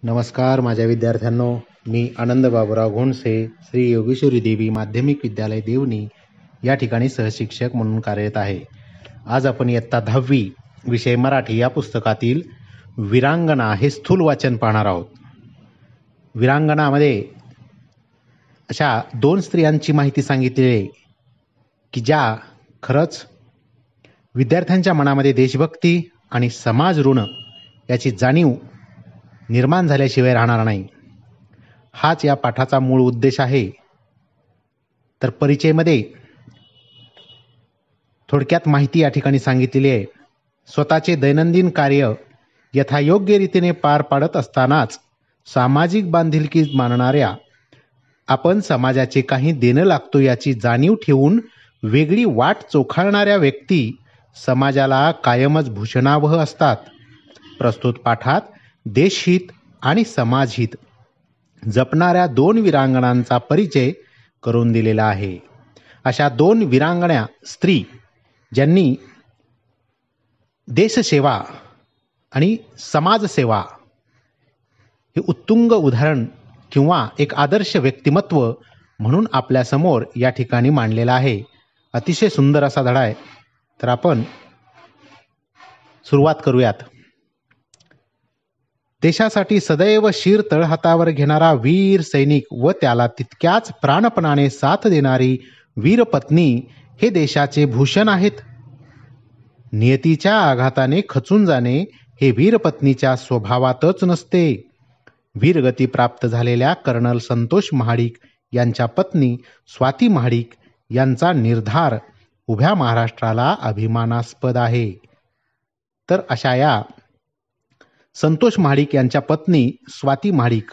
नमस्कार माझ्या विद्यार्थ्यांनो, मी आनंद बाबूराव घोणसे, श्री योगेश्वरी देवी माध्यमिक विद्यालय देवणी या ठिकाणी सहशिक्षक म्हणून कार्यरत आहे. आज आपण इयत्ता 10वी विषय मराठी या पुस्तकातील वीरांगना हे स्थूल वाचन पाहणार आहोत. वीरांगनामध्ये अशा 2 स्त्रियांची माहिती सांगितलेली आहे की ज्या खरंच विद्यार्थ्यांच्या मनामध्ये देशभक्ती आणि समाज ऋण याची जाणीव निर्माण झाल्याशिवाय राहणार नाही. हाच या पाठाचा मूळ उद्देश आहे. तर परिचयमध्ये थोडक्यात माहिती या ठिकाणी सांगितलेली आहे. स्वतःचे दैनंदिन कार्य यथायोग्य रीतीने पार पाडत असतानाच सामाजिक बांधिलकी मानणाऱ्या, आपण समाजाचे काही देणं लागतो याची जाणीव ठेवून वेगळी वाट चोखाळणाऱ्या व्यक्ती समाजाला कायमच भूषणावह असतात. प्रस्तुत पाठात देशहित आणि समाजहित जपणाऱ्या 2 वीरांगणांचा परिचय करून दिलेला आहे. अशा 2 वीरांगण्या स्त्री ज्यांनी देशसेवा आणि समाजसेवा हे उत्तुंग उदाहरण किंवा एक आदर्श व्यक्तिमत्व म्हणून आपल्यासमोर या ठिकाणी मांडलेला आहे. अतिशय सुंदर असा धडा आहे. तर आपण सुरुवात करूयात. देशासाठी सदैव शिर तळहातावर घेणारा वीर सैनिक व त्याला तितक्याच प्राणपणाने साथ देणारी वीरपत्नी हे देशाचे भूषण आहेत. नियतीच्या आघाताने खचून जाणे हे वीरपत्नीच्या स्वभावातच नसते. वीरगती प्राप्त झालेल्या कर्नल संतोष महाडिक यांच्या पत्नी स्वाती महाडिक यांचा निर्धार उभ्या महाराष्ट्राला अभिमानास्पद आहे. तर अशा या संतोष महाडिक यांच्या पत्नी स्वाती महाडिक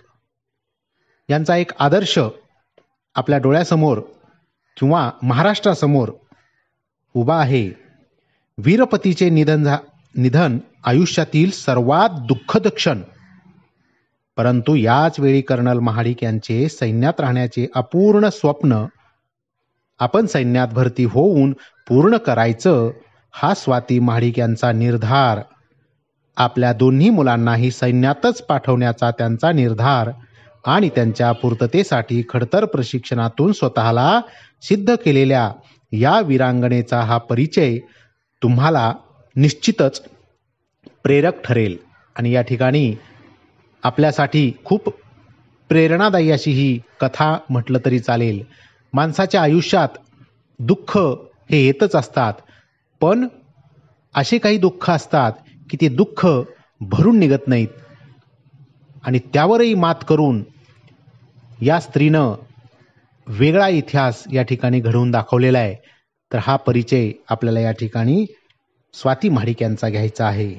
यांचा एक आदर्श आपल्या डोळ्यासमोर किंवा महाराष्ट्रासमोर उभा आहे. वीरपतीचे निधन आयुष्यातील सर्वात दुःखद क्षण. परंतु याच वेळी कर्नल महाडिक यांचे सैन्यात राहण्याचे अपूर्ण स्वप्न आपण सैन्यात भरती होऊन पूर्ण करायचं हा स्वाती महाडिक यांचा निर्धार, आपल्या दोन्ही मुलांनाही सैन्यातच पाठवण्याचा त्यांचा निर्धार आणि त्यांच्या पूर्ततेसाठी खडतर प्रशिक्षणातून स्वतःला सिद्ध केलेल्या या वीरांगणेचा हा परिचय तुम्हाला निश्चितच प्रेरक ठरेल. आणि या ठिकाणी आपल्यासाठी खूप प्रेरणादायी अशी ही कथा म्हटलं तरी चालेल. माणसाच्या आयुष्यात दुःख हे येतच असतात, पण असे काही दुःख असतात की ते दुःख भरून निघत नाहीत आणि त्यावरही मात करून या स्त्रीनं वेगळा इतिहास या ठिकाणी घडवून दाखवलेला आहे. तर हा परिचय आपल्याला या ठिकाणी स्वाती महाडिक यांचा घ्यायचा आहे.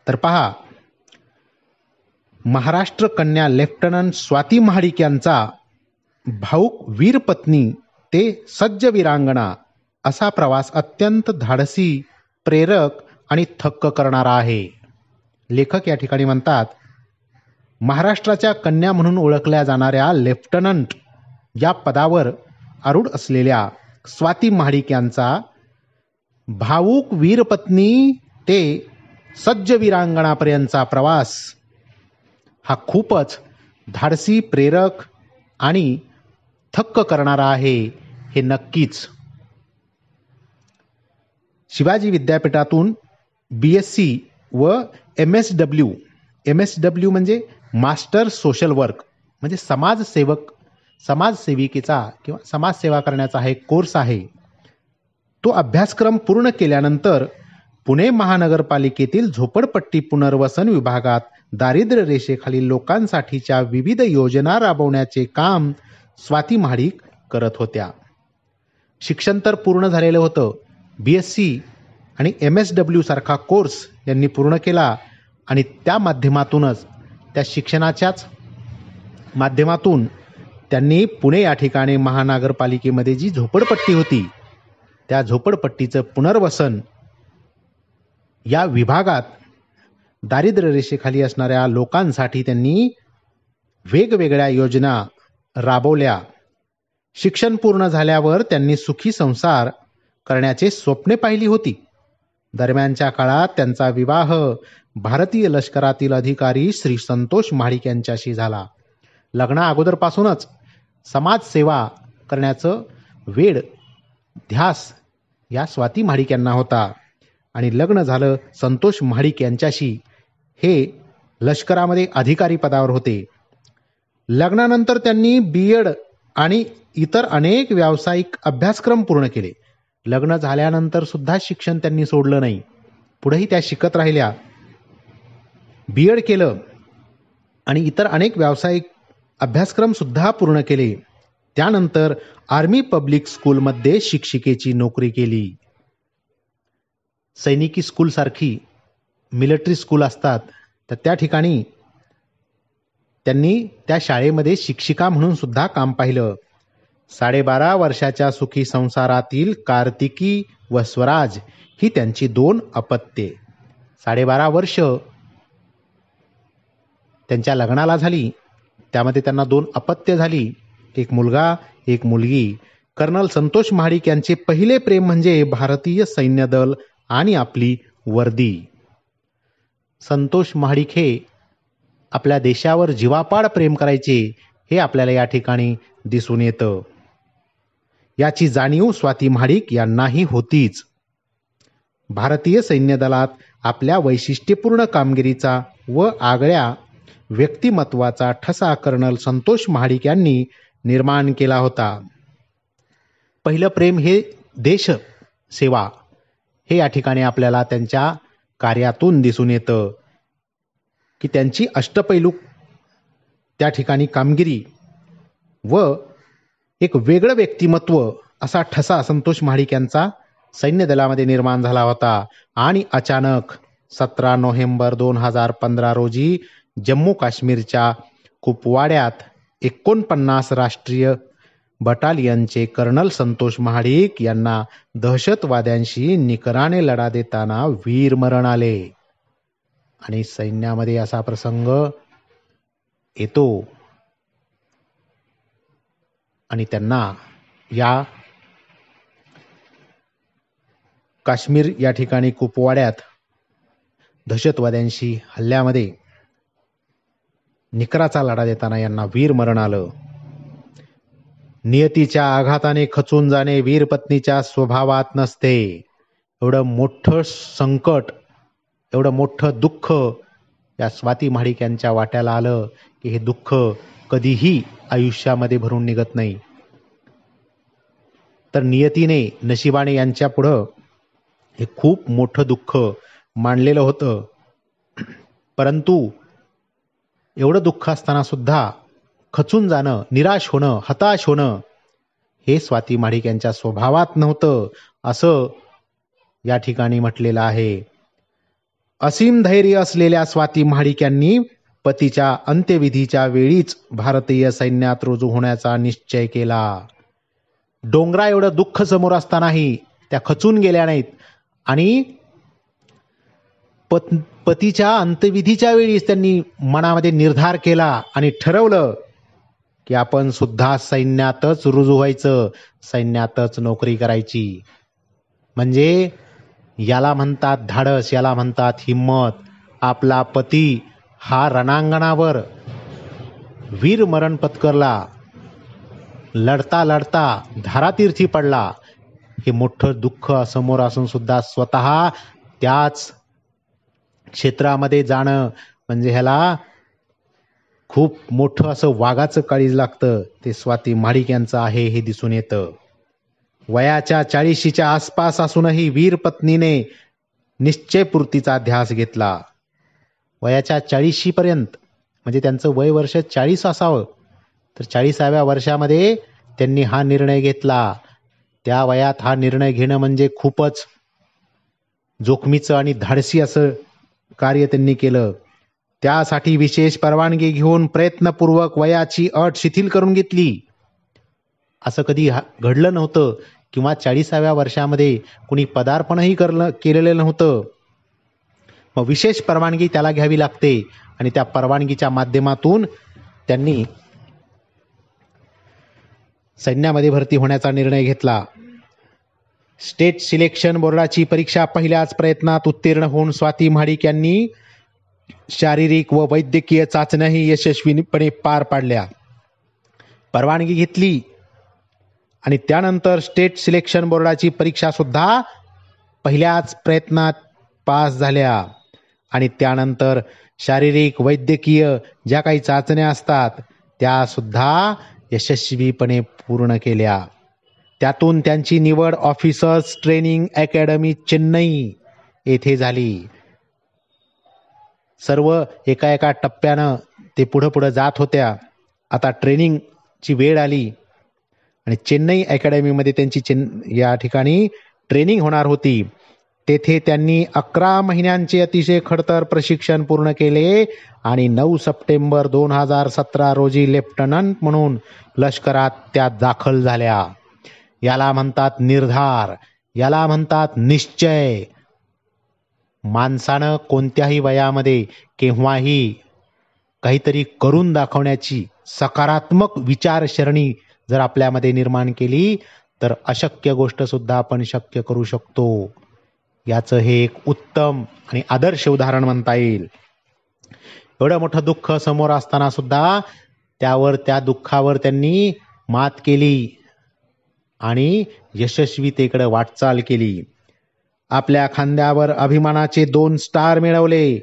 तर पहा, महाराष्ट्र कन्या लेफ्टनंट स्वाती महाडिक यांचा भाऊक वीरपत्नी ते सज्ज वीरांगणा असा प्रवास अत्यंत धाडसी, प्रेरक आणि थक्क करणारा आहे. लेखक या ठिकाणी म्हणतात, महाराष्ट्राच्या कन्या म्हणून ओळखल्या जाणाऱ्या लेफ्टनंट या पदावर आरूढ असलेल्या स्वाती महाडिक यांचा भावूक वीरपत्नी ते सज्ज वीरांगणापर्यंतचा प्रवास हा खूपच धाडसी, प्रेरक आणि थक्क करणारा आहे, हे नक्कीच. शिवाजी विद्यापीठातून BSc व MSW म्हणजे मास्टर सोशल वर्क म्हणजे समाजसेविकेचा किंवा समाजसेवा करण्याचा हा एक कोर्स आहे. तो अभ्यासक्रम पूर्ण केल्यानंतर पुणे महानगरपालिकेतील झोपडपट्टी पुनर्वसन विभागात दारिद्र्य रेषेखालील लोकांसाठीच्या विविध योजना राबवण्याचे काम स्वाती महाडिक करत होत्या. शिक्षण तर पूर्ण झालेलं होतं. BSc आणि MSW सारखा कोर्स यांनी पूर्ण केला आणि त्या माध्यमातूनच, त्या शिक्षणाच्याच माध्यमातून त्यांनी पुणे या ठिकाणी महानगरपालिकेमध्ये जी झोपडपट्टी होती त्या झोपडपट्टीचं पुनर्वसन या विभागात दारिद्र्य रेषेखाली असणाऱ्या लोकांसाठी त्यांनी वेगवेगळ्या योजना राबवल्या. शिक्षण पूर्ण झाल्यावर त्यांनी सुखी संसार करण्याचे स्वप्ने पाहिली होती. दरम्यानच्या काळात त्यांचा विवाह भारतीय लष्करातील अधिकारी श्री संतोष महाडिक यांच्याशी झाला. लग्ना अगोदरपासूनच समाजसेवा करण्याचं वेड ध्यास या स्वाती महाडिक यांना होता आणि लग्न झालं संतोष महाडिक यांच्याशी. हे लष्करामध्ये अधिकारी पदावर होते. लग्नानंतर त्यांनी B.Ed आणि इतर अनेक व्यावसायिक अभ्यासक्रम पूर्ण केले. लग्न झाल्यानंतर सुद्धा शिक्षण त्यांनी सोडलं नाही. पुढेही त्या शिकत राहिल्या. B.Ed केलं आणि इतर अनेक व्यावसायिक अभ्यासक्रम सुद्धा पूर्ण केले. त्यानंतर आर्मी पब्लिक स्कूलमध्ये शिक्षिकेची नोकरी केली. सैनिकी स्कूलसारखी मिलिटरी स्कूल असतात तर त्या ठिकाणी त्यांनी त्या शाळेमध्ये शिक्षिका म्हणून सुद्धा काम पाहिलं. 12.5 वर्षाच्या सुखी संसारातील कार्तिकी व स्वराज ही त्यांची 2 अपत्ये. 12.5 वर्ष त्यांच्या लग्नाला झाली. त्यामध्ये त्यांना 2 अपत्य झाली, एक मुलगा एक मुलगी. कर्नल संतोष महाडिक यांचे पहिले प्रेम म्हणजे भारतीय सैन्य दल आणि आपली वर्दी. संतोष महाडिक हे आपल्या देशावर जीवापाड प्रेम करायचे हे आपल्याला या ठिकाणी दिसून येतं. याची जाणीव स्वाती महाडिक यांनाही होतीच. भारतीय सैन्य दलात आपल्या वैशिष्ट्यपूर्ण कामगिरीचा व आगळ्या व्यक्तिमत्वाचा ठसा कर्नल संतोष महाडिक यांनी निर्माण केला होता. पहिलं प्रेम हे देश सेवा हे या ठिकाणी आपल्याला त्यांच्या कार्यातून दिसून येतं की त्यांची अष्टपैलू त्या ठिकाणी कामगिरी व एक वेगळं व्यक्तिमत्व असा ठसा संतोष महाडिक यांचा सैन्य दलामध्ये निर्माण झाला होता. आणि अचानक 17 नोव्हेंबर 2015 रोजी जम्मू काश्मीरच्या कुपवाड्यात 49 राष्ट्रीय बटालियनचे कर्नल संतोष महाडिक यांना दहशतवाद्यांशी निकराने लढा देताना वीरमरण आले. आणि सैन्यामध्ये असा प्रसंग येतो आणि त्यांना या काश्मीर या ठिकाणी कुपवाड्यात दहशतवाद्यांशी हल्ल्यामध्ये निकराचा लढा देताना यांना वीरमरण आलं. नियतीच्या आघाताने खचून जाणे वीरपत्नीच्या स्वभावात नसते. एवढं मोठं संकट, एवढं मोठं दुःख या स्वाती महाडिक यांच्या वाट्याला आलं की हे दुःख कधीही आयुष्यामध्ये भरून निघत नाही. तर नियतीने, नशिबाने यांच्या पुढं हे खूप मोठं दुःख मांडलेलं होतं. परंतु एवढं दुःख असताना सुद्धा खचून जाणं, निराश होणं, हताश होणं हे स्वाती महाडिक यांच्या स्वभावात नव्हतं असं या ठिकाणी म्हटलेलं आहे. असीम धैर्य असलेल्या स्वाती महाडिक यांनी पतीच्या अंत्यविधीच्या वेळीच भारतीय सैन्यात रुजू होण्याचा निश्चय केला. डोंगरा एवढं दुःख समोर असतानाही त्या खचून गेल्या नाहीत आणि पतीच्या अंत्यविधीच्या वेळीच त्यांनी मनामध्ये निर्धार केला आणि ठरवलं की आपण सुद्धा सैन्यातच रुजू व्हायचं, सैन्यातच नोकरी करायची. म्हणजे याला म्हणतात धाडस, याला म्हणतात हिम्मत. आपला पती हा रणांगणावर वीरमरण पत्करला, लढता लढता धारातीर्थी पडला. हे मोठं दुःख समोर असून सुद्धा स्वतः त्याच क्षेत्रामध्ये जाणं म्हणजे ह्याला खूप मोठं असं वाघाचं काळीज लागतं. ते स्वाती महाडिक यांचं आहे हे दिसून येतं. वयाच्या 40च्या आसपास असूनही वीर पत्नीने निश्चयपूर्तीचा ध्यास घेतला. वयाच्या 40 पर्यंत म्हणजे त्यांचं वय वर्ष 40 असावं, तर 40व्या वर्षामध्ये त्यांनी हा निर्णय घेतला. त्या वयात हा निर्णय घेणं म्हणजे खूपच जोखमीचं आणि धाडसी असं कार्य त्यांनी केलं. त्यासाठी विशेष परवानगी घेऊन प्रयत्नपूर्वक वयाची अट शिथिल करून घेतली. असं कधी घडलं नव्हतं किंवा 40व्या वर्षामध्ये कुणी पदार्पणही केलेलं नव्हतं. मग विशेष परवानगी त्याला घ्यावी लागते आणि त्या परवानगीच्या माध्यमातून त्यांनी सैन्यामध्ये भरती होण्याचा निर्णय घेतला. स्टेट सिलेक्शन बोर्डाची परीक्षा पहिल्याच प्रयत्नात उत्तीर्ण होऊन स्वाती महाडिक यांनी शारीरिक व वैद्यकीय चाचण्याही यशस्वीपणे पार पाडल्या. परवानगी घेतली आणि त्यानंतर स्टेट सिलेक्शन बोर्डाची परीक्षा सुद्धा पहिल्याच प्रयत्नात पास झाल्या. आणि त्यानंतर शारीरिक वैद्यकीय ज्या काही चाचण्या असतात त्या सुद्धा यशस्वीपणे पूर्ण केल्या. त्यातून त्यांची निवड ऑफिसर्स ट्रेनिंग अकॅडमी चेन्नई येथे झाली. सर्व एका एका टप्प्यानं ते पुढं जात होत्या. आता ट्रेनिंगची वेळ आली आणि चेन्नई अकॅडमीमध्ये त्यांची या ठिकाणी ट्रेनिंग होणार होती. तेथे त्यांनी 11 महिन्यांचे अतिशय खडतर प्रशिक्षण पूर्ण केले आणि 9 सप्टेंबर 2017 रोजी लेफ्टनंट म्हणून लष्करात त्या दाखल झाल्या. याला म्हणतात निर्धार, याला म्हणतात निश्चय. माणसानं कोणत्याही वयामध्ये केव्हाही काहीतरी करून दाखवण्याची सकारात्मक विचारसरणी जर आपल्यामध्ये निर्माण केली तर अशक्य गोष्ट सुद्धा आपण शक्य करू शकतो. याचं हे एक उत्तम आणि आदर्श उदाहरण म्हणता येईल. एवढं मोठं दुःख समोर असताना सुद्धा त्या दुःखावर त्यांनी मात केली आणि यशस्वीतेकडे वाटचाल केली. आपल्या खांद्यावर अभिमानाचे 2 स्टार मिळवले.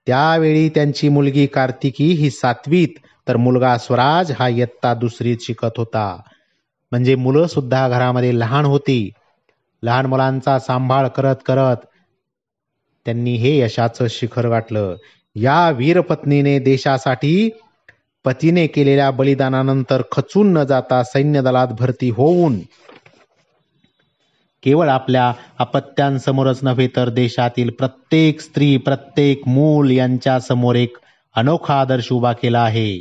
त्यावेळी त्यांची मुलगी कार्तिकी ही 7वीत तर मुलगा स्वराज हा इयत्ता 2रीत शिकत होता. म्हणजे मुलं सुद्धा घरामध्ये लहान होती. लहान मुलांचा सांभाळ करत करत त्यांनी हे यशाचं शिखर गाठलं. या वीरपत्नीने देशासाठी पतीने केलेल्या बलिदानानंतर खचून न जाता सैन्य दलात भरती होऊन केवळ आपल्या अपत्यांसमोरच नव्हे तर देशातील प्रत्येक स्त्री, प्रत्येक मूल यांच्या समोर एक अनोखा आदर्श उभा केला आहे.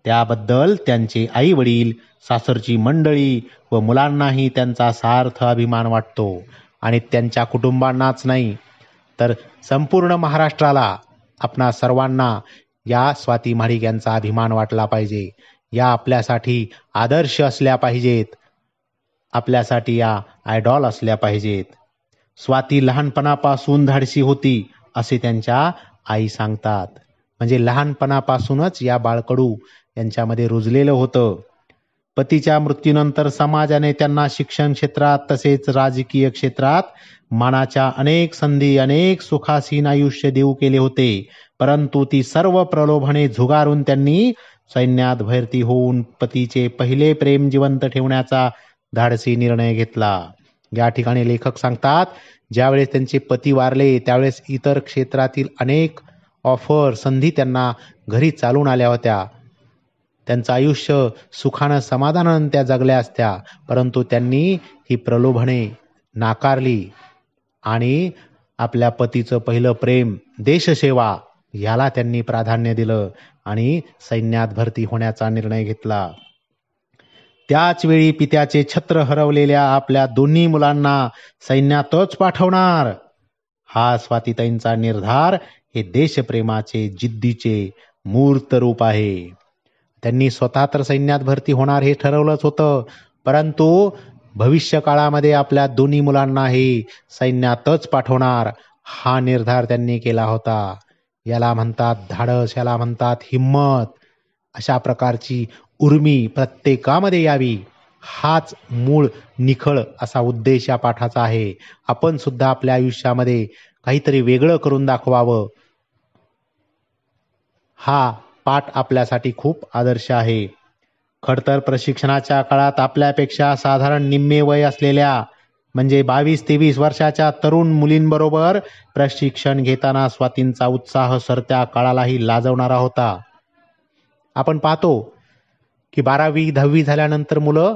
त्याबद्दल त्यांचे आई वडील, सासरची मंडळी व मुलांनाही त्यांचा सार्थ अभिमान वाटतो. आणि त्यांच्या कुटुंबांनाच नाही तर संपूर्ण महाराष्ट्राला, आपणा सर्वांना या स्वाती महाडिक यांचा अभिमान वाटला पाहिजे. या आपल्यासाठी आदर्श असल्या पाहिजेत, आपल्यासाठी या आयडॉल असल्या पाहिजेत. स्वाती लहानपणापासून धाडसी होती असे त्यांच्या आई सांगतात. म्हणजे लहानपणापासूनच या बाळकडू यांच्यामध्ये रुजलेलं होतं. पतीच्या मृत्यूनंतर समाजाने त्यांना शिक्षण क्षेत्रात तसेच राजकीय क्षेत्रात मानाच्या अनेक संधी, अनेक सुखासीन आयुष्य देऊ केले होते. परंतु ती सर्व प्रलोभने झुगारून त्यांनी सैन्यात भरती होऊन पतीचे पहिले प्रेम जिवंत ठेवण्याचा धाडसी निर्णय घेतला. या ठिकाणी लेखक सांगतात, ज्यावेळेस त्यांचे पती वारले त्यावेळेस इतर क्षेत्रातील अनेक ऑफर, संधी त्यांना घरी चालून आल्या होत्या. त्यांचं आयुष्य सुखानं समाधानानं त्या जगल्या असत्या. परंतु त्यांनी ही प्रलोभने नाकारली आणि आपल्या पतीचं पहिलं प्रेम देशसेवा याला त्यांनी प्राधान्य दिलं आणि सैन्यात भरती होण्याचा निर्णय घेतला. त्याच वेळी पित्याचे छत्र हरवलेल्या आपल्या दोन्ही मुलांना सैन्यातच पाठवणार हा स्वातीताईंचा निर्धार हे देशप्रेमाचे, जिद्दीचे मूर्त रूप आहे. त्यांनी स्वतः तर सैन्यात भरती होणार हे ठरवलंच होतं, परंतु भविष्य काळामध्ये आपल्या दोन्ही मुलांनाही सैन्यातच पाठवणार हा निर्धार त्यांनी केला होता. याला म्हणतात धाडस, याला म्हणतात हिम्मत. अशा प्रकारची उर्मी प्रत्येकामध्ये यावी हाच मूळ निखळ असा उद्देश या पाठाचा आहे. आपण सुद्धा आपल्या आयुष्यामध्ये काहीतरी वेगळं करून दाखवावं हा पाठ आपल्यासाठी खूप आदर्श आहे. खडतर प्रशिक्षणाच्या काळात आपल्यापेक्षा साधारण निम्मे वय असलेल्या म्हणजे 22-23 वर्षाच्या तरुण मुलींबरोबर प्रशिक्षण घेताना स्वातींचा उत्साह सरत्या काळालाही लाजवणारा होता. आपण पाहतो की 12वी 10वी झाल्यानंतर मुलं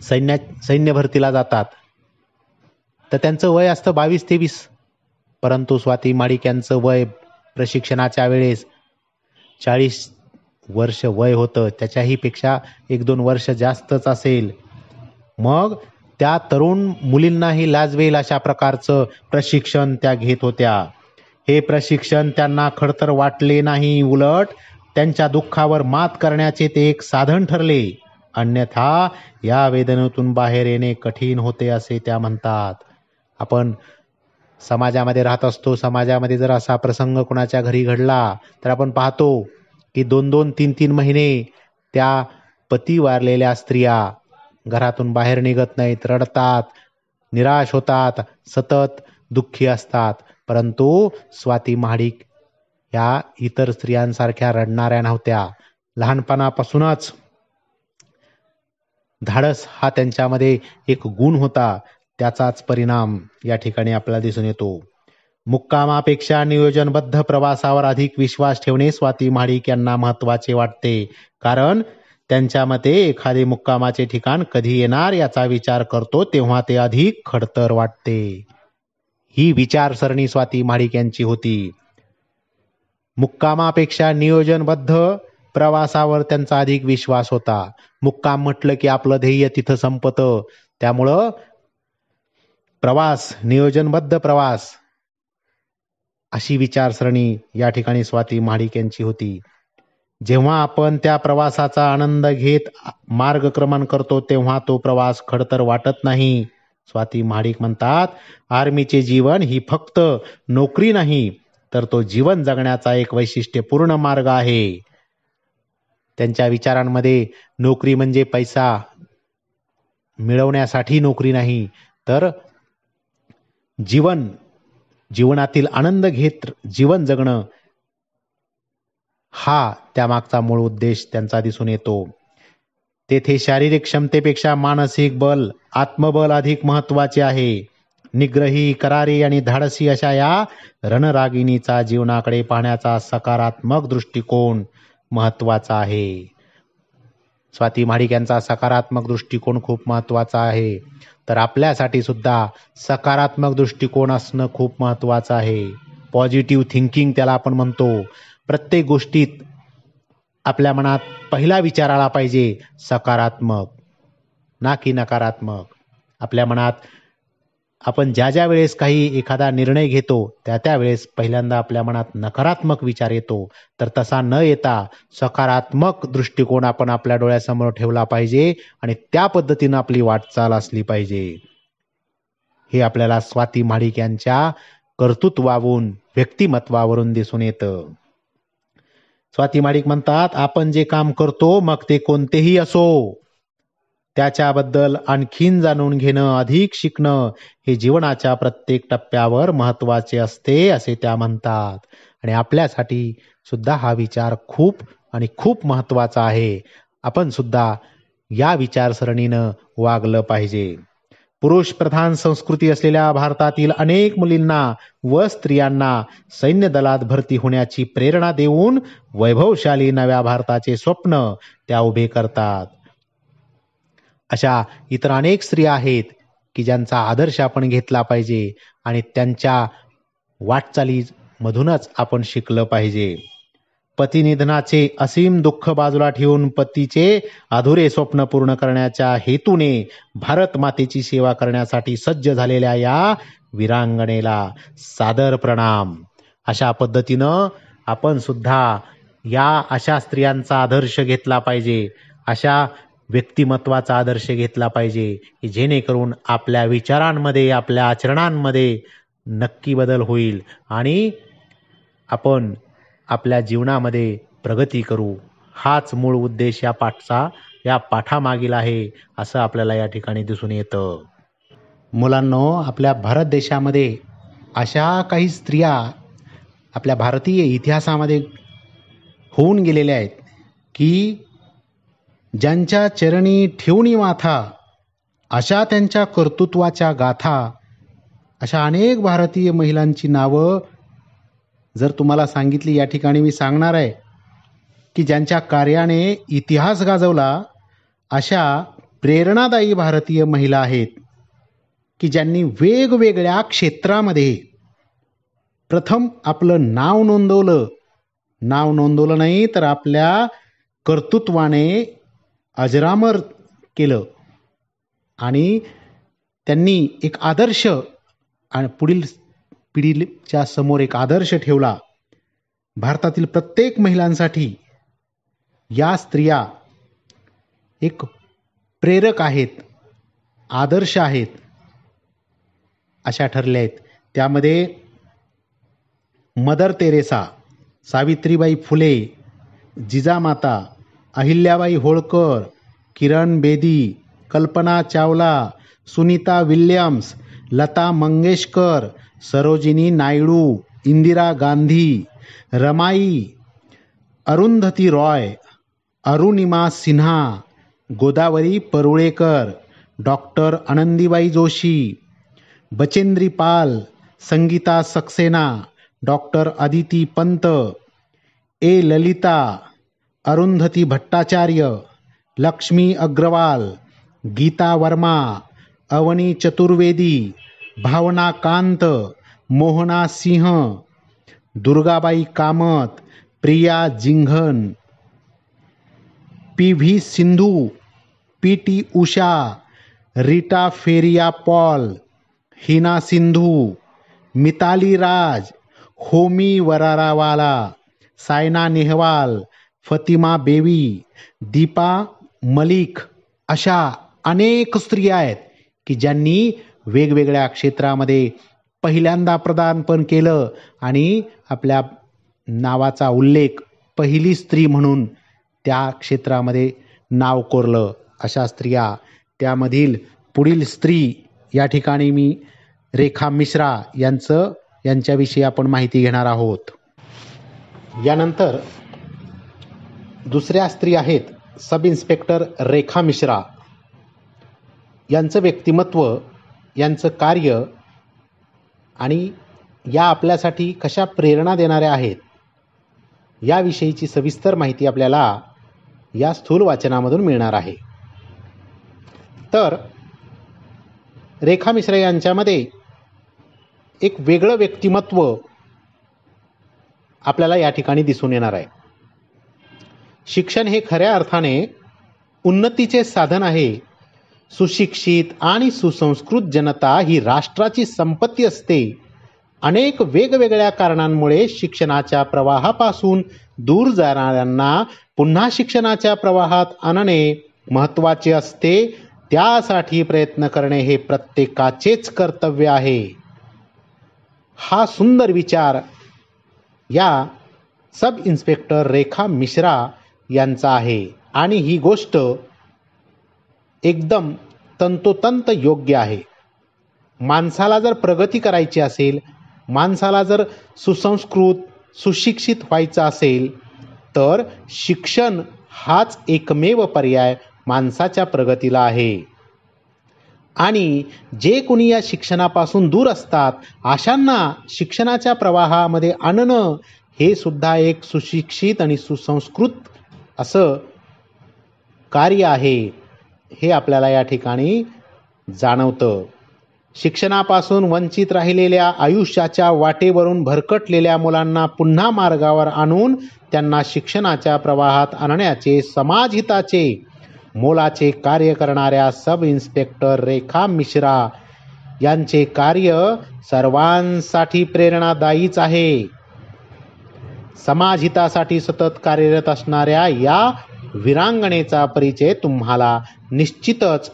सैन्य भरतीला जातात तर त्यांचं वय असतं 22-23. परंतु स्वाती महाडिक यांचं वय प्रशिक्षणाच्या वेळेस 40 वर्ष वय होतं. त्याच्याही पेक्षा 1-2 वर्ष जास्तच असेल. मग त्या तरुण मुलींनाही लाजवेल अशा प्रकारचं प्रशिक्षण त्या घेत होत्या. हे प्रशिक्षण त्यांना खडतर वाटले नाही, उलट त्यांच्या दुःखावर मात करण्याचे ते एक साधन ठरले. अन्यथा या वेदनेतून बाहेर येणे कठीण होते असे त्या म्हणतात. आपण समाजामध्ये राहत असतो. समाजामध्ये जर असा प्रसंग कोणाच्या घरी घडला तर आपण पाहतो की 2-2, 3-3 महिने त्या पती वारलेल्या स्त्रिया घरातून बाहेर निघत नाहीत, रडतात, निराश होतात, सतत दुःखी असतात. परंतु स्वाती महाडिक या इतर स्त्रियांसारख्या रडणाऱ्या नव्हत्या. लहानपणापासूनच धाडस हा त्यांच्यामध्ये एक गुण होता. त्याचाच परिणाम या ठिकाणी आपल्याला दिसून येतो. मुक्कामापेक्षा नियोजनबद्ध प्रवासावर अधिक विश्वास ठेवणे स्वाती महाडिक यांना महत्वाचे वाटते. कारण त्यांच्या मते एखादे मुक्कामाचे ठिकाण कधी येणार याचा विचार करतो तेव्हा ते अधिक खडतर वाटते. ही विचारसरणी स्वाती महाडिक यांची होती. मुक्कामापेक्षा नियोजनबद्ध प्रवासावर त्यांचा अधिक विश्वास होता. मुक्काम म्हटलं की आपलं ध्येय तिथं संपतं. त्यामुळं प्रवास, नियोजनबद्ध प्रवास अशी विचारसरणी या ठिकाणी स्वाती महाडिक यांची होती. जेव्हा आपण त्या प्रवासाचा आनंद घेत मार्गक्रमण करतो तेव्हा तो प्रवास खडतर वाटत नाही. स्वाती महाडिक म्हणतात, आर्मीचे जीवन ही फक्त नोकरी नाही तर तो जीवन जगण्याचा एक वैशिष्ट्यपूर्ण मार्ग आहे. त्यांच्या विचारांमध्ये नोकरी म्हणजे पैसा मिळवण्यासाठी नोकरी नाही, तर जीवनातील आनंद घेत जीवन जगणं हा त्यामागचा मूळ उद्देश त्यांचा दिसून येतो. तेथे शारीरिक क्षमतेपेक्षा मानसिक बल, आत्मबल अधिक महत्वाचे आहे. निग्रही, करारी आणि धाडसी अशा या रणरागिणीचा जीवनाकडे पाहण्याचा सकारात्मक दृष्टिकोन महत्वाचा आहे. स्वाती महाडिक यांचा सकारात्मक दृष्टिकोन खूप महत्वाचा आहे. तर आपल्यासाठी सुद्धा सकारात्मक दृष्टिकोन असणं खूप महत्वाचं आहे. पॉझिटिव्ह थिंकिंग त्याला आपण म्हणतो. प्रत्येक गोष्टीत आपल्या मनात पहिला विचार आला पाहिजे सकारात्मक, ना की नकारात्मक. आपल्या मनात आपण ज्या वेळेस काही एखादा निर्णय घेतो त्या वेळेस पहिल्यांदा आपल्या मनात नकारात्मक विचार येतो. तर तसा न येता सकारात्मक दृष्टिकोन आपण आपल्या डोळ्यासमोर ठेवला पाहिजे आणि त्या पद्धतीनं आपली वाटचाल असली पाहिजे. हे आपल्याला स्वाती महाडिक यांच्या कर्तृत्वावरून, व्यक्तिमत्वावरून दिसून येतं. स्वाती महाडिक म्हणतात, आपण जे काम करतो मग ते कोणतेही असो, त्याच्याबद्दल आणखीन जाणून घेणं, अधिक शिकणं हे जीवनाच्या प्रत्येक टप्प्यावर महत्वाचे असते असे त्या म्हणतात. आणि आपल्यासाठी सुद्धा हा विचार खूप महत्वाचा आहे. आपण सुद्धा या विचारसरणीनं वागलं पाहिजे. पुरुष प्रधान संस्कृती असलेल्या भारतातील अनेक मुलींना व स्त्रियांना सैन्य दलात भरती होण्याची प्रेरणा देऊन वैभवशाली नव्या भारताचे स्वप्न त्या उभे करतात. अशा इतर अनेक स्त्रिया आहेत की ज्यांचा आदर्श आपण घेतला पाहिजे आणि त्यांच्या वाटचालीमधूनच आपण शिकलं पाहिजे. पती निधनाचे असीम दुःख बाजूला ठेवून पतीचे अधुरे स्वप्न पूर्ण करण्याच्या हेतूने भारत मातेची सेवा करण्यासाठी सज्ज झालेल्या या वीरांगणेला सादर प्रणाम. अशा पद्धतीनं आपण सुद्धा या अशा स्त्रियांचा आदर्श घेतला पाहिजे, अशा व्यक्तिमत्वाचा आदर्श घेतला पाहिजे की जेणेकरून आपल्या विचारांमध्ये, आपल्या आचरणांमध्ये नक्की बदल होईल आणि आपण आपल्या जीवनामध्ये प्रगती करू. हाच मूळ उद्देश या पाठामागील आहे असं आपल्याला या ठिकाणी दिसून येतं. मुलांनो, आपल्या भारत देशामध्ये अशा काही स्त्रिया आपल्या भारतीय इतिहासामध्ये होऊन गेलेल्या आहेत की ज्यांच्या चरणी ठेवणी माथा, अशा त्यांच्या कर्तृत्वाच्या गाथा, अशा अनेक भारतीय महिलांची नावं जर तुम्हाला सांगितली या ठिकाणी मी सांगणार आहे की ज्यांच्या कार्याने इतिहास गाजवला. अशा प्रेरणादायी भारतीय महिला आहेत की ज्यांनी वेगवेगळ्या क्षेत्रामध्ये प्रथम आपलं नाव नोंदवलं नाही तर आपल्या कर्तृत्वाने अजरामर केलं आणि त्यांनी एक आदर्श आणि पुढील पिढीच्या समोर एक आदर्श ठेवला. भारतातील प्रत्येक महिलांसाठी या स्त्रिया एक प्रेरक आहेत, आदर्श आहेत, अशा ठरल्या आहेत. त्यामध्ये Mother Teresa, Savitribai Phule, Jijamata, Ahilyabai Holkar, Kiran Bedi, Kalpana Chawla, Sunita Williams, Lata Mangeshkar, Sarojini Naidu, Indira Gandhi, Ramai, Arundhati Roy, Arunima Sinha, Godavari Parulekar, doctor Anandibai Joshi, Bachendri Pal, Sangeeta Saxena, doctor Aditi Pant, A Lalita, Arundhati Bhattacharya, Lakshmi Agarwal, Geeta Verma, Avani Chaturvedi, Bhawana Kanth, Mohana Singh, Durgabai Kamat, Priya Jhingan, P V. Sindhu, P T. Usha, Reita Faria Powell, Hina Sindhu, Mithali Raj, Homi वरारावाला, Saina Nehwal, Fathima बेवी, दीपा मलिक अशा अनेक स्त्रिया आहेत की ज्यांनी वेगवेगळ्या क्षेत्रामध्ये पहिल्यांदा पदार्पण केलं आणि आपल्या नावाचा उल्लेख पहिली स्त्री म्हणून त्या क्षेत्रामध्ये नाव कोरलं. अशा स्त्रिया, त्यामधील पुढील स्त्री या ठिकाणी मी रेखा मिश्रा यांच्याविषयी आपण माहिती घेणार आहोत. यानंतर दुसऱ्या स्त्री आहेत सब इन्स्पेक्टर रेखा मिश्रा. यांचं व्यक्तिमत्व, यांचं कार्य आणि या आपल्यासाठी कशा प्रेरणा देणाऱ्या आहेत याविषयीची सविस्तर माहिती आपल्याला या स्थूल वाचनामधून मिळणार आहे. तर रेखा मिश्रा यांच्यामध्ये एक वेगळं व्यक्तिमत्व आपल्याला या ठिकाणी दिसून येणार आहे. शिक्षण हे खऱ्या अर्थाने उन्नतीचे साधन आहे. सुशिक्षित आणि सुसंस्कृत जनता ही राष्ट्राची संपत्ती असते. अनेक वेगवेगळ्या कारणांमुळे शिक्षणाच्या प्रवाहापासून दूर जाणाऱ्यांना पुन्हा शिक्षणाच्या प्रवाहात आणणे महत्त्वाचे असते. त्यासाठी प्रयत्न करणे हे प्रत्येकाचेच कर्तव्य आहे. हा सुंदर विचार या सब इन्स्पेक्टर रेखा मिश्रा यांचा आहे आणि ही गोष्ट एकदम तंतोतंत योग्य आहे. माणसाला जर प्रगती करायची असेल, माणसाला जर सुसंस्कृत सुशिक्षित व्हायचं असेल तर शिक्षण हाच एकमेव पर्याय माणसाच्या प्रगतीला आहे. आणि जे कोणी या शिक्षणापासून दूर असतात अशांना शिक्षणाच्या प्रवाहामध्ये आणणं हे सुद्धा एक सुशिक्षित आणि सुसंस्कृत असं कार्य आहे, हे आपल्याला या ठिकाणी जाणवतं. शिक्षणापासून वंचित राहिलेल्या, आयुष्याच्या वाटेवरून भरकटलेल्या मुलांना पुन्हा मार्गावर आणून त्यांना शिक्षणाच्या प्रवाहात आणण्याचे समाजहिताचे मोलाचे कार्य करणाऱ्या सब इन्स्पेक्टर रेखा मिश्रा यांचे कार्य सर्वांसाठी प्रेरणादायीच आहे. समाजहितासाठी सतत कार्यरत असणाऱ्या या वीरांगणेचा परिचय तुम्हाला निश्चितच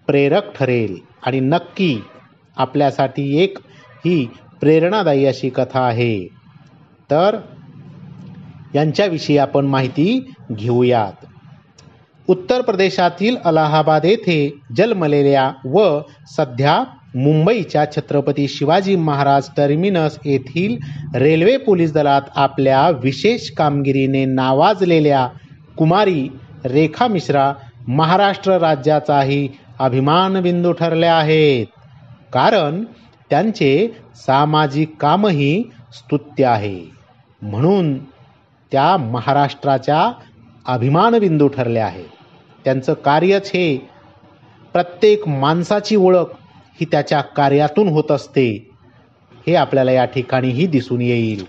प्रेरक ठरेल आणि नक्की आपल्यासाठी एक ही प्रेरणादायी अशी कथा आहे. तर यांच्याविषयी आपण माहिती घेऊयात. उत्तर प्रदेशातील अलाहाबाद येथे जन्मलेल्या व सध्या मुंबईच्या छत्रपती शिवाजी महाराज टर्मिनस येथील रेल्वे पोलीस दलात आपल्या विशेष कामगिरीने नावाजलेल्या कुमारी रेखा मिश्रा महाराष्ट्र राज्याचाही अभिमान बिंदू ठरल्या आहेत. कारण त्यांचे सामाजिक कामही स्तुत्य आहे, म्हणून त्या महाराष्ट्राच्या अभिमान बिंदू ठरल्या आहेत. त्यांचं कार्यच हे प्रत्येक माणसाची ओळख ही त्याच्या कार्यातून होत असते, हे आपल्याला या ठिकाणीही दिसून येईल.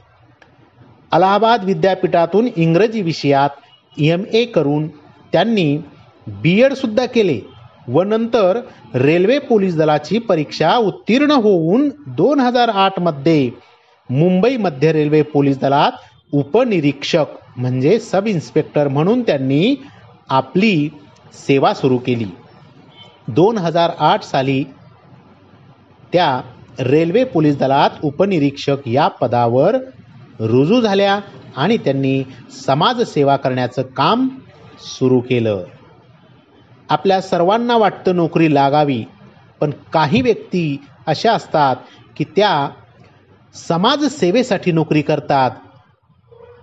अलाहाबाद विद्यापीठातून इंग्रजी विषयात M.A. करून त्यांनी B.Ed सुद्धा केले व नंतर रेल्वे पोलीस दलाची परीक्षा उत्तीर्ण होऊन 2008 मध्ये मुंबई मध्य रेल्वे पोलीस दलात उपनिरीक्षक म्हणजे सब इन्स्पेक्टर म्हणून त्यांनी आपली सेवा सुरू केली. 2008 साली त्या रेल्वे पोलीस दलात उपनिरीक्षक या पदावर रुजू झाल्या आणि त्यांनी समाजसेवा करण्याचं काम सुरू केलं. आपल्या सर्वांना वाटतं नोकरी लागावी, पण काही व्यक्ती अशा असतात की त्या समाजसेवेसाठी नोकरी करतात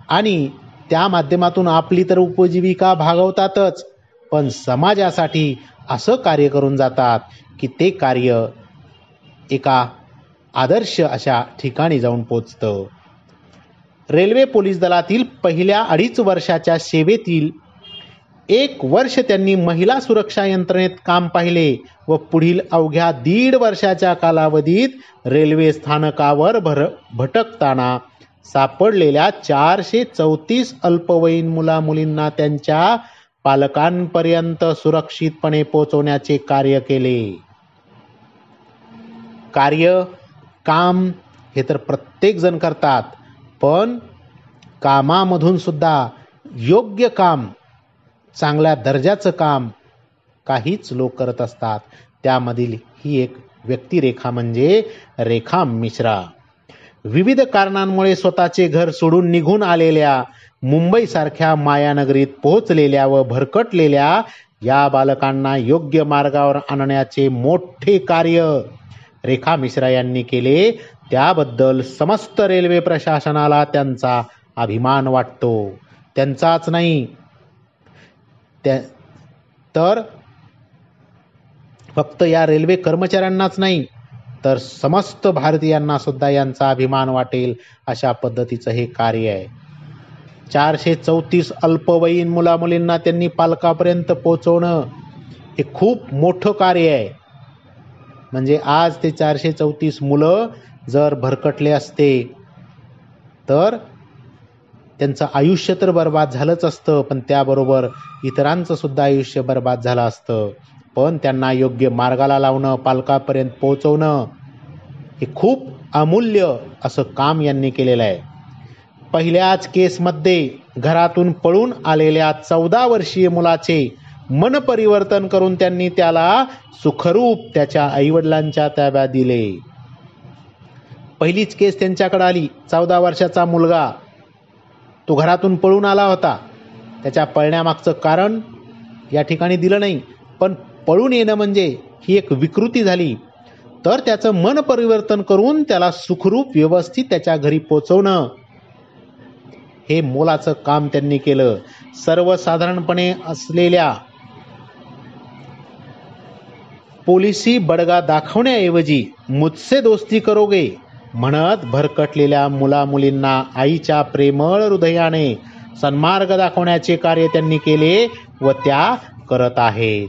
आणि त्या माध्यमातून आपली तर उपजीविका भागवतातच, पण समाजासाठी असं कार्य करून जातात की ते कार्य एका आदर्श अशा ठिकाणी जाऊन पोचतं. रेल्वे पोलीस दलातील पहिल्या 2.5 वर्षाच्या सेवेतील 1 वर्ष त्यांनी महिला सुरक्षा यंत्रणेत काम पाहिले व पुढील अवघ्या 1.5 वर्षाच्या कालावधीत रेल्वे स्थानकावर भटकताना सापडलेल्या 434 अल्पवयीन मुलामुलींना त्यांच्या पालकांपर्यंत सुरक्षितपणे पोहोचवण्याचे कार्य केले. काम हे तर प्रत्येक जण करतात, पण कामामधून सुद्धा योग्य काम, चांगल्या दर्जाचं काम काहीच लोक करत असतात. त्यामधील ही एक व्यक्तिरेखा म्हणजे रेखा मिश्रा. विविध कारणांमुळे स्वतःचे घर सोडून निघून आलेल्या, मुंबईसारख्या मायानगरीत पोहोचलेल्या व भरकटलेल्या या बालकांना योग्य मार्गावर आणण्याचे मोठे कार्य रेखा मिश्रा यांनी केले. त्याबद्दल समस्त रेल्वे प्रशासनाला त्यांचा अभिमान वाटतो. त्यांचाच नाही तर फक्त या रेल्वे कर्मचाऱ्यांनाच नाही, तर समस्त भारतीयांना सुद्धा यांचा अभिमान वाटेल अशा पद्धतीचं हे कार्य आहे. 434 अल्पवयीन मुलामुलींना त्यांनी पालकापर्यंत पोहोचवणं हे खूप मोठं कार्य आहे. म्हणजे आज ते 434 मुलं जर भरकटले असते तर त्यांचं आयुष्य तर बर्बाद झालंच असतं, पण त्याबरोबर इतरांचं सुद्धा आयुष्य बर्बाद झालं असतं. पण त्यांना योग्य मार्गाला लावणं, पालकापर्यंत पोहोचवणं हे खूप अमूल्य असं काम यांनी केलेलं आहे. पहिल्याच केसमध्ये घरातून पळून आलेल्या 14 वर्षीय मुलाचे मन परिवर्तन करून त्यांनी त्याला सुखरूप त्याच्या आईवडिलांच्या ताब्यात दिले. पहिलीच केस त्यांच्याकडे आली. 14 वर्षाचा मुलगा तो घरातून पळून आला होता. त्याच्या पळण्यामागचं कारण या ठिकाणी दिलं नाही, पण पळून येणं म्हणजे ही एक विकृती झाली. तर त्याचं मन परिवर्तन करून त्याला सुखरूप व्यवस्थित त्याच्या घरी पोचवणं हे मोलाचं काम त्यांनी केलं. सर्वसाधारणपणे असलेल्या पोलिसी बडगा दाखवण्याऐवजी मुझसे दोस्ती करोगे म्हणत भरकटलेल्या मुलामुलींना आईच्या प्रेमळ हृदयाने सन्मार्ग दाखवण्याचे कार्य त्यांनी केले व त्या करत आहेत.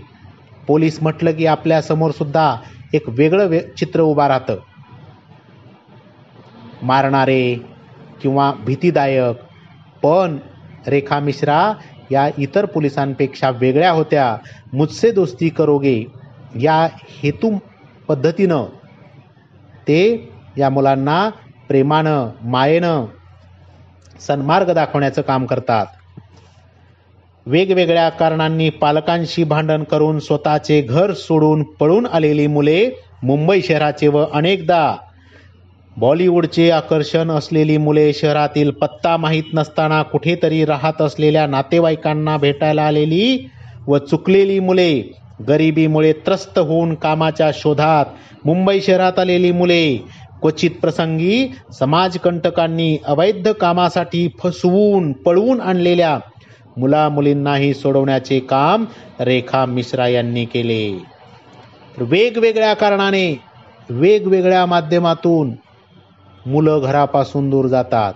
पोलीस म्हटलं की आपल्या समोर सुद्धा एक वेगळं चित्र उभा राहतं. मारणारे किंवा भीतीदायक. पण रेखा मिश्रा या इतर पोलिसांपेक्षा वेगळ्या होत्या. मुझसे दोस्ती करोगे या हेतू पद्धतीनं ते या मुलांना प्रेमानं, मायेनं सन्मार्ग दाखवण्याचं काम करतात. वेगवेगळ्या कारणांनी पालकांशी भांडण करून स्वतःचे घर सोडून पळून आलेली मुले, मुंबई शहराचे व अनेकदा बॉलिवूडचे आकर्षण असलेली मुले, शहरातील पत्ता माहीत नसताना कुठेतरी राहत असलेल्या नातेवाईकांना भेटायला आलेली व चुकलेली मुले, गरिबीमुळे त्रस्त होऊन कामाच्या शोधात मुंबई शहरात आलेली मुले, क्वचित प्रसंगी समाजकंटकांनी अवैध कामासाठी फसवून पळवून आणलेल्या मुलामुलींनाही सोडवण्याचे काम रेखा मिश्रा यांनी केले. वेगवेगळ्या कारणाने, वेगवेगळ्या माध्यमातून मुलं घरापासून दूर जातात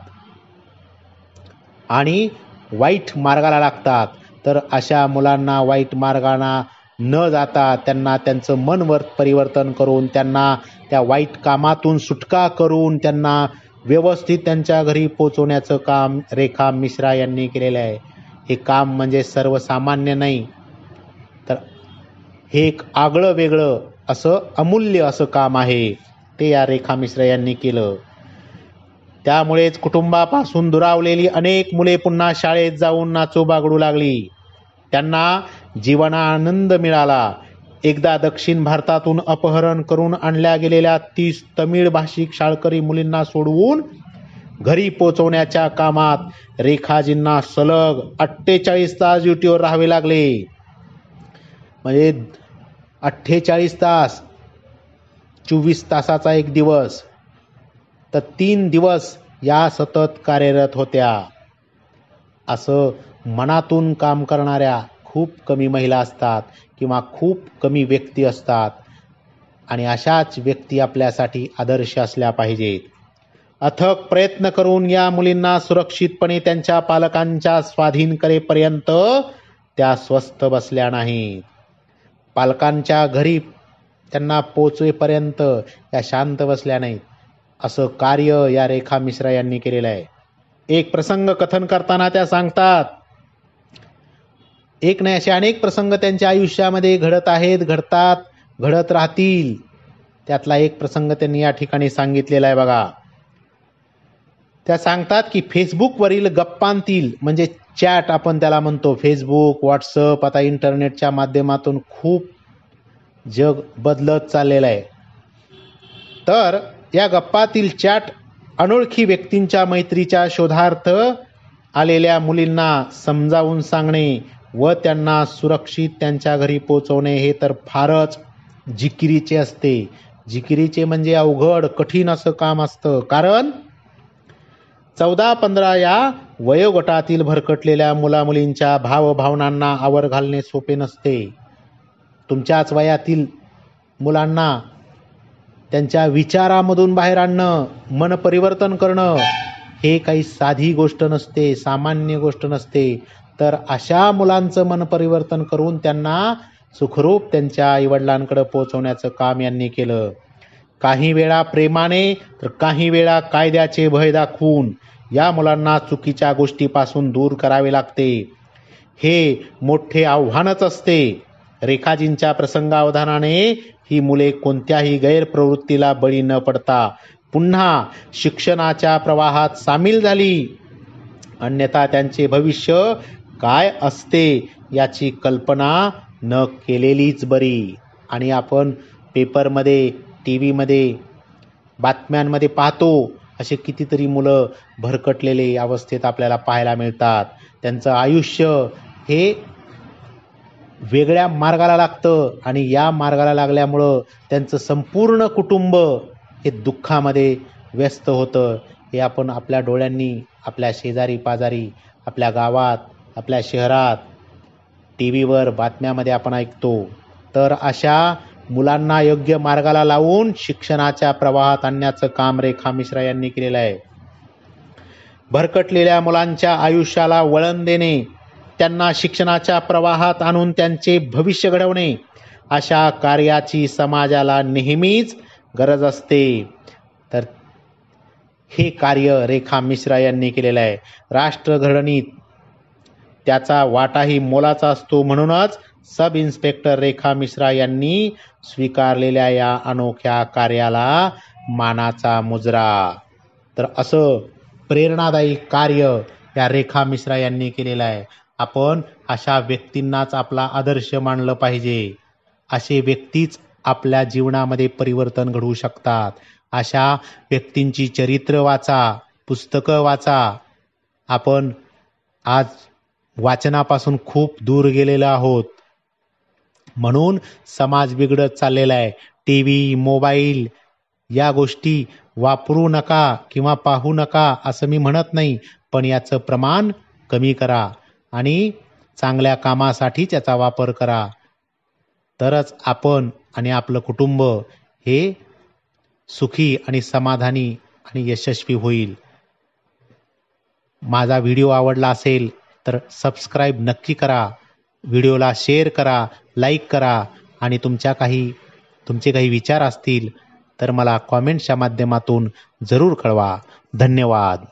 आणि वाईट मार्गाला लागतात. तर अशा मुलांना वाईट मार्गाना न जाता त्यांना त्यांचं मन परिवर्तन करून, त्यांना त्या वाईट कामातून सुटका करून, त्यांना व्यवस्थित त्यांच्या घरी पोचवण्याचं काम रेखा मिश्रा यांनी केलेलं आहे. हे काम म्हणजे सर्वसामान्य नाही, तर हे एक आगळं वेगळं असं अमूल्य असं काम आहे. ते या रेखा मिश्रा यांनी केलं. त्यामुळेच कुटुंबापासून दुरावलेली अनेक मुले पुन्हा शाळेत जाऊन नाचू बागडू लागली. त्यांना जीवनानंद मिळाला. एकदा दक्षिण भारतातून अपहरण करून आणल्या गेलेल्या 30 तमिळ भाषिक शाळकरी मुलींना सोडवून घरी पोहोचवण्याच्या कामात रेखाजींना सलग 48 तास ड्युटीवर राहावे लागले. म्हणजे 48 तास, 24 तासाचा एक दिवस, तर 3 दिवस या सतत कार्यरत होत्या. असं मनातून काम करणाऱ्या खूप कमी महिला असतात किंवा खूप कमी व्यक्ती असतात आणि अशाच व्यक्ती आपल्यासाठी आदर्श असल्या पाहिजेत. अथक प्रयत्न करून या मुलींना सुरक्षितपणे त्यांच्या पालकांच्या स्वाधीन करेपर्यंत त्या स्वस्थ बसल्या नाहीत. पालकांच्या घरी त्यांना पोचवेपर्यंत त्या शांत बसल्या नाहीत. असं कार्य या रेखा मिश्रा यांनी केलेलं आहे. एक प्रसंग कथन करताना त्या सांगतात, एक नाही असे अनेक प्रसंग त्यांच्या आयुष्यामध्ये घडत आहेत, घडतात, घडत राहतील. त्यातला एक प्रसंग त्यांनी या ठिकाणी सांगितलेला आहे बघा. त्या सांगतात की फेसबुकवरील गप्पांतील, म्हणजे चॅट आपण त्याला म्हणतो, फेसबुक, व्हॉट्सअप, आता इंटरनेटच्या माध्यमातून खूप जग बदलत चाललेलं आहे. तर या गप्पातील चॅट अनोळखी व्यक्तींच्या मैत्रीच्या शोधार्थ आलेल्या मुलींना समजावून सांगणे व त्यांना सुरक्षित त्यांच्या घरी पोहोचवणे हे तर फारच जिकिरीचे असते. जिकिरीचे म्हणजे अवघड, कठीण असं काम असतं. कारण 14-15 या वयोगटातील भरकटलेल्या मुलामुलींच्या भावभावनांना आवर घालणे सोपे नसते. तुमच्याच वयातील मुलांना त्यांच्या विचारामधून बाहेर आणणं, मन परिवर्तन करणं हे काही साधी गोष्ट नसते, सामान्य गोष्ट नसते. तर अशा मुलांचं मन परिवर्तन करून त्यांना सुखरूप त्यांच्या आईवडिलांकडे पोहोचवण्याचं काम यांनी केलं. काही वेळा प्रेमाने तर काही वेळा कायद्याचे भय दाखवून या मुलांना चुकीच्या गोष्टीपासून दूर करावे लागते. हे मोठे आव्हानच असते. रेखाजींच्या प्रसंगावधानाने ही मुले कोणत्याही गैरप्रवृत्तीला बळी न पडता पुन्हा शिक्षणाच्या प्रवाहात सामील झाली. अन्यथा त्यांचे भविष्य काय असते याची कल्पना न केलेलीच बरी. आणि आपण पेपरमध्ये, टी व्हीमध्ये, बातम्यांमध्ये पाहतो असे कितीतरी मुलं भरकटलेले अवस्थेत आपल्याला पाहायला मिळतात. त्यांचं आयुष्य हे वेगळ्या मार्गाला लागतं आणि या मार्गाला लागल्यामुळं त्यांचं संपूर्ण कुटुंब हे दुःखामध्ये व्यस्त होतं. हे आपण आपल्या डोळ्यांनी, आपल्या शेजारी पाजारी, आपल्या गावात, आपल्या शहरात, टी व्हीवर, बातम्यामध्ये आपण ऐकतो. तर अशा मुलांना योग्य मार्गाला लावून शिक्षणाच्या प्रवाहात आणण्याचं काम रेखा मिश्रा यांनी केलेलं आहे. भरकटलेल्या मुलांच्या आयुष्याला वळण देणे, त्यांना शिक्षणाच्या प्रवाहात आणून त्यांचे भविष्य घडवणे, अशा कार्याची समाजाला नेहमीच गरज असते. तर हे कार्य रेखा मिश्रा यांनी केलेलं आहे. राष्ट्रघडणीत त्याचा वाटाही मोलाचा असतो. म्हणूनच सब इन्स्पेक्टर रेखा मिश्रा यांनी स्वीकारलेल्या या अनोख्या कार्याला मानाचा मुजरा. तर असं प्रेरणादायी कार्य या रेखा मिश्रा यांनी केलेलं आहे. आपण अशा व्यक्तींनाच आपला आदर्श मानलं पाहिजे. असे व्यक्तीच आपल्या जीवनामध्ये परिवर्तन घडवू शकतात. अशा व्यक्तींची चरित्र वाचा, पुस्तकं वाचा. आपण आज वाचनापासून खूप दूर गेलेलो आहोत. म्हणून समाज बिघडत चाललेला आहे. टी व्ही, मोबाईल या गोष्टी वापरू नका किंवा पाहू नका असं मी म्हणत नाही, पण याचं प्रमाण कमी करा आणि चांगल्या कामासाठी त्याचा वापर करा. तरच आपण आणि आपलं कुटुंब हे सुखी आणि समाधानी आणि यशस्वी होईल. माझा व्हिडिओ आवडला असेल तर सबस्क्राईब नक्की करा, व्हिडिओला शेअर करा, लाईक करा आणि तुमचे काही विचार असतील तर मला कॉमेंट्सच्या माध्यमातून जरूर कळवा. धन्यवाद.